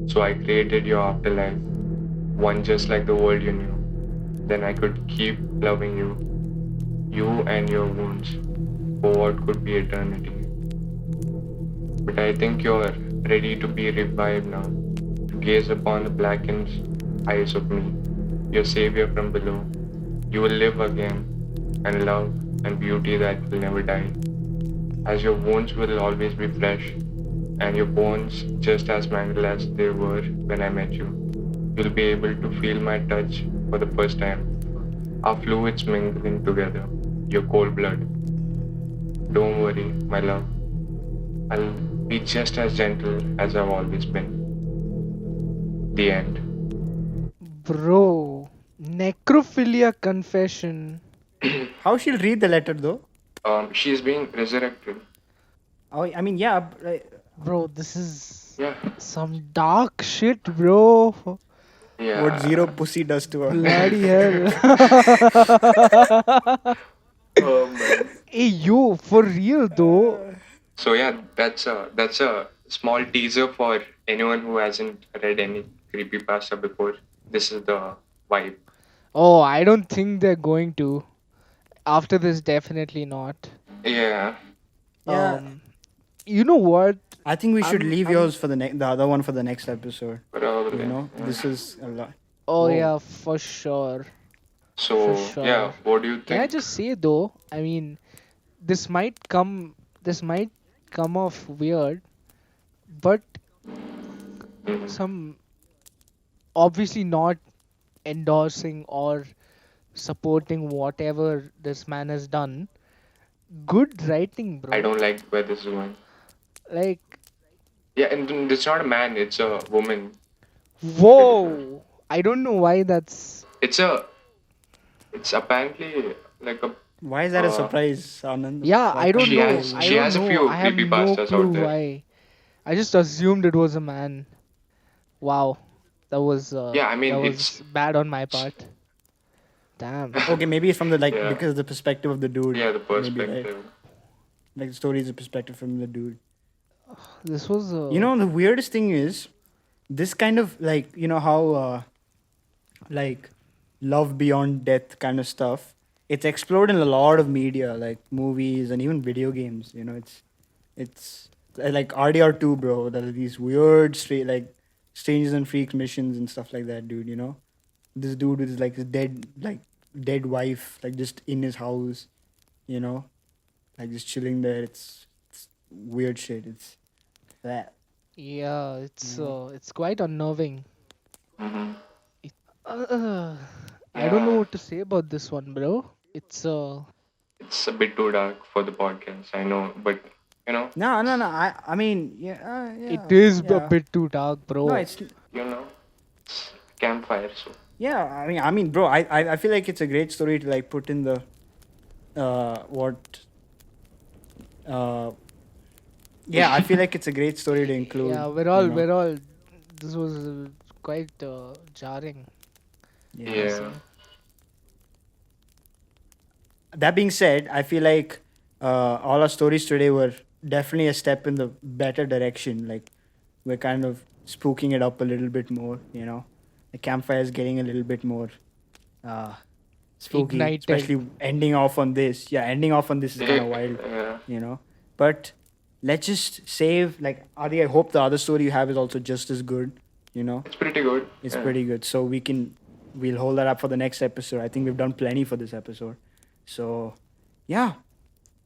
so I created your afterlife, one just like the world you knew. Then I could keep loving you, you and your wounds, for what could be eternity. But I think you're ready to be revived now, to gaze upon the blackened eyes of me, your savior from below. You will live again, and love and beauty that will never die, as your wounds will always be fresh, and your bones just as mangled as they were when I met you. You'll be able to feel my touch for the first time, our fluids mingling together, your cold blood. Don't worry, my love. I'll be just as gentle as I've always been. The end. Bro, necrophilia confession. How she'll read the letter though? She's being resurrected. Oh, I mean, yeah. Bro, this is Yeah. some dark shit, bro. What zero Yeah. pussy does to her. Bloody hell. Oh man. Hey, yo, for real though. So yeah, that's a small teaser for anyone who hasn't read any creepypasta before. This is the vibe. Oh, I don't think they're going to. After this, definitely not. Yeah. Yeah. Um, you know what? I think we should leave I'm. yours for the other one for the next episode. Probably. You know, Yeah. this is a lot. Oh Whoa. yeah, for sure, for So yeah, sure. what do you Can I think? just say though? I mean, this might come. This might come off weird, but Mhm. some obviously not endorsing or supporting whatever this man has done. Good writing, I bro. don't like where this is going. Like, Yeah, and it's not a man, it's a woman. whoa! I don't know why that's. It's a it's apparently like a Why is that a surprise, Anand? Yeah, Why I can't don't she know. has I she you? don't has a know. few I have no creepypastas clue out there. why. I just assumed it was a man. Wow, that Yeah, I mean it's was bad on my part. Damn. Okay, maybe it's from the like Yeah. because of the perspective of the dude. Yeah, the Maybe right. perspective. Like the story is a perspective from the dude. This was You know, the weirdest thing is this kind of like how like love beyond death kind of stuff. It's explored in a lot of media, like movies and even video games. It's like RDR2, bro. There are these weird, straight like strangers and freaks missions and stuff like that, dude. This dude is like his dead wife, like just in his house, you know, like just chilling there. It's weird shit. It's that, yeah, you know. it's quite unnerving. Mm-hmm. Uh, I don't know Yeah, what to say about this one, bro. it's a bit too dark for the podcast, I know, but you know, No, no, it's, no. I mean, yeah, It yeah, is a yeah. bit too dark, No, bro. it's you know, it's campfire. So yeah. I mean, bro. I feel like it's a great story to like put in the what uh yeah. I feel like it's a great story to Yeah, include. we're You all know. we're all. This was quite jarring. I Yeah. yeah, say. That being said, I feel like all our stories today were definitely a step in the better direction. Like we're kind of spooking it up a little bit more. The campfire is getting a little bit more uh, spooky, Ignited. especially ending off on this. Yeah, ending off on this is kind of wild. yeah. You know, but let's just save like Adi. I hope the other story you have is also just as good. You know, It's pretty good. it's Yeah. pretty good. So we'll hold that up for the next episode. I think we've done plenty for this episode. So yeah,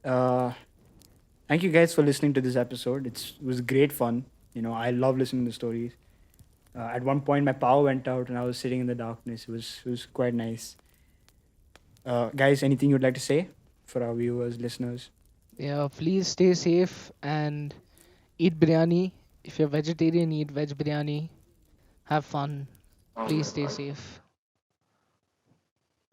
uh, thank you guys for listening to this episode. It was great fun. I love listening to stories. At one point, my power went out and I was sitting in the darkness. It was quite nice. Guys, anything you'd like to say for our viewers, listeners? Yeah, please stay safe and eat biryani. If you're vegetarian, eat veg biryani. Have fun. All Please right, stay all right. safe.